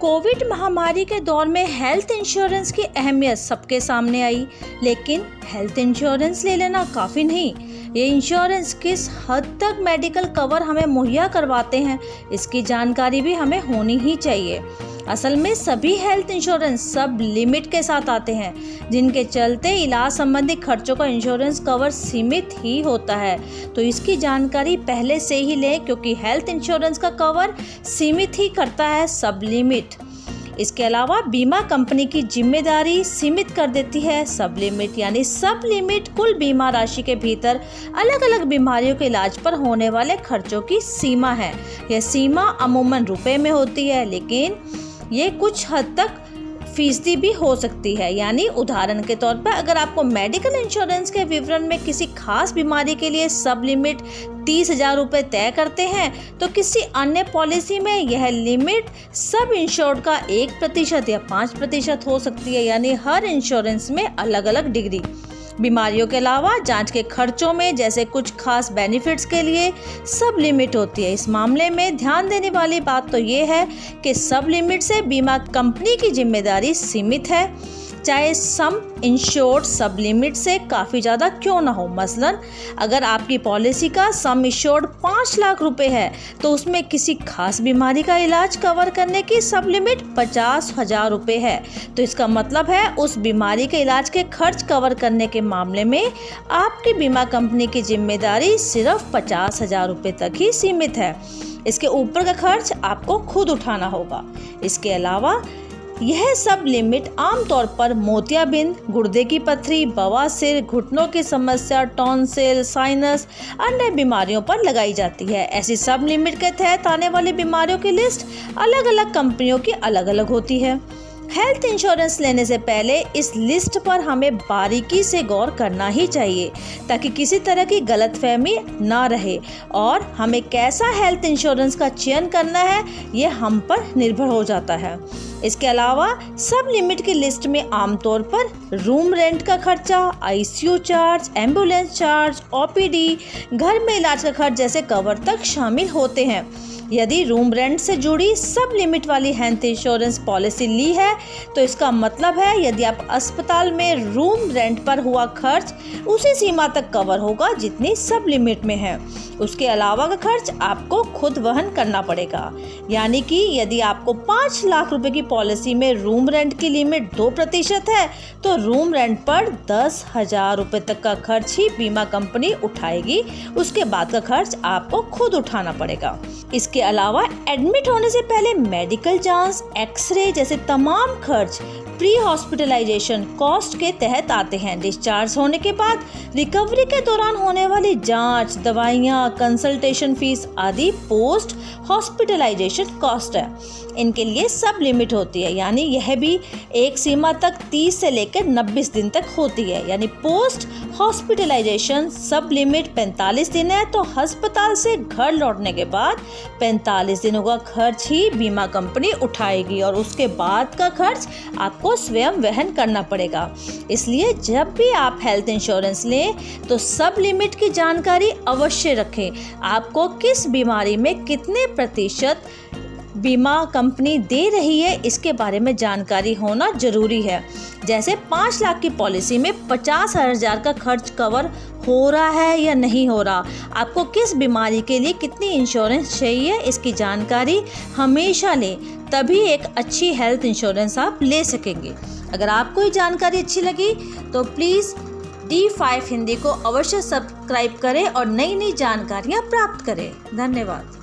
Covid महामारी के दौर में हेल्थ इंश्योरेंस की अहमियत सबके सामने आई, लेकिन हेल्थ इंश्योरेंस ले लेना काफ़ी नहीं। ये इंश्योरेंस किस हद तक मेडिकल कवर हमें मुहैया करवाते हैं, इसकी जानकारी भी हमें होनी ही चाहिए। असल में सभी हेल्थ इंश्योरेंस सब लिमिट के साथ आते हैं, जिनके चलते इलाज संबंधी खर्चों का इंश्योरेंस कवर सीमित ही होता है। तो इसकी जानकारी पहले से ही लें, क्योंकि हेल्थ इंश्योरेंस का कवर सीमित ही करता है सब लिमिट। इसके अलावा बीमा कंपनी की जिम्मेदारी सीमित कर देती है सब लिमिट, यानी सब लिमिट कुल बीमा राशि के भीतर अलग अलग बीमारियों के इलाज पर होने वाले खर्चों की सीमा है। यह सीमा अमूमन रुपए में होती है, लेकिन ये कुछ हद तक फीसदी भी हो सकती है। यानी उदाहरण के तौर पर अगर आपको मेडिकल इंश्योरेंस के विवरण में किसी खास बीमारी के लिए सब लिमिट 30,000 रुपये तय करते हैं, तो किसी अन्य पॉलिसी में यह लिमिट सब इंश्योर्ड का 1% या 5% हो सकती है। यानी हर इंश्योरेंस में अलग अलग डिग्री। बीमारियों के अलावा जांच के खर्चों में जैसे कुछ खास बेनिफिट्स के लिए सब लिमिट होती है। इस मामले में ध्यान देने वाली बात तो ये है कि सब लिमिट से बीमा कंपनी की जिम्मेदारी सीमित है, चाहे सम इंश्योर्ड सब लिमिट से काफ़ी ज़्यादा क्यों ना हो। मसलन अगर आपकी पॉलिसी का सम इंश्योर्ड 5 लाख रुपए है, तो उसमें किसी खास बीमारी का इलाज कवर करने की सब लिमिट 50,000 रुपये है, तो इसका मतलब है उस बीमारी के इलाज के खर्च कवर करने के मामले में आपकी बीमा कंपनी की जिम्मेदारी सिर्फ 50,000 रुपये तक ही सीमित है। इसके ऊपर का खर्च आपको खुद उठाना होगा। इसके अलावा यह सब लिमिट आमतौर पर मोतियाबिंद, गुर्दे की पथरी, बवासीर, घुटनों की समस्या, टॉन्सिल, साइनस, अन्य बीमारियों पर लगाई जाती है। ऐसी सब लिमिट के तहत आने वाली बीमारियों की लिस्ट अलग अलग कंपनियों की अलग अलग होती है। हेल्थ इंश्योरेंस लेने से पहले इस लिस्ट पर हमें बारीकी से गौर करना ही चाहिए, ताकि किसी तरह की गलतफहमी ना रहे। और हमें कैसा हेल्थ इंश्योरेंस का चयन करना है, ये हम पर निर्भर हो जाता है। इसके अलावा सब लिमिट की लिस्ट में आमतौर पर रूम रेंट का खर्चा, ICU charge, ambulance charge, OPD, घर में इलाज का खर्च जैसे कवर तक शामिल होते हैं। यदि रूम रेंट से जुड़ी सब लिमिट वाली हेल्थ इंश्योरेंस पॉलिसी ली है, तो इसका मतलब है यदि आप अस्पताल में रूम रेंट पर हुआ खर्च उसी सीमा तक कवर होगा जितनी सब लिमिट में है। उसके अलावा का खर्च आपको खुद वहन करना पड़ेगा। यानी कि यदि आपको 5 लाख रुपए की पॉलिसी में रूम रेंट की लिमिट 2% है, तो रूम रेंट पर 10,000 रुपये तक का खर्च ही बीमा कंपनी उठाएगी। उसके बाद का खर्च आपको खुद उठाना पड़ेगा। इसके अलावा एडमिट होने से पहले मेडिकल जांच, एक्सरे जैसे तमाम खर्च प्री हॉस्पिटलाइजेशन कॉस्ट के तहत आते हैं। डिस्चार्ज होने के बाद रिकवरी के दौरान होने वाली जांच, दवाइयाँ, कंसल्टेशन फीस आदि पोस्ट हॉस्पिटलाइजेशन कॉस्ट है। इनके लिए सब लिमिट होती है। यानी यह भी एक सीमा तक 30 से लेकर 90 दिन तक होती है। यानी पोस्ट हॉस्पिटलाइजेशन सब लिमिट 45 दिन है, तो अस्पताल से घर लौटने के बाद 45 दिनों का खर्च ही बीमा कंपनी उठाएगी, और उसके बाद का खर्च आपको स्वयं वहन करना पड़ेगा। इसलिए जब भी आप हेल्थ इंश्योरेंस लें, तो सब लिमिट की जानकारी अवश्य रखें। आपको किस बीमारी में कितने प्रतिशत बीमा कंपनी दे रही है, इसके बारे में जानकारी होना जरूरी है। जैसे 5 लाख की पॉलिसी में 50,000 का खर्च कवर हो रहा है या नहीं हो रहा, आपको किस बीमारी के लिए कितनी इंश्योरेंस चाहिए, इसकी जानकारी हमेशा लें, तभी एक अच्छी हेल्थ इंश्योरेंस आप ले सकेंगे। अगर आपको ये जानकारी अच्छी लगी तो प्लीज़ D5 हिंदी को अवश्य सब्सक्राइब करें और नई नई जानकारियाँ प्राप्त करें। धन्यवाद।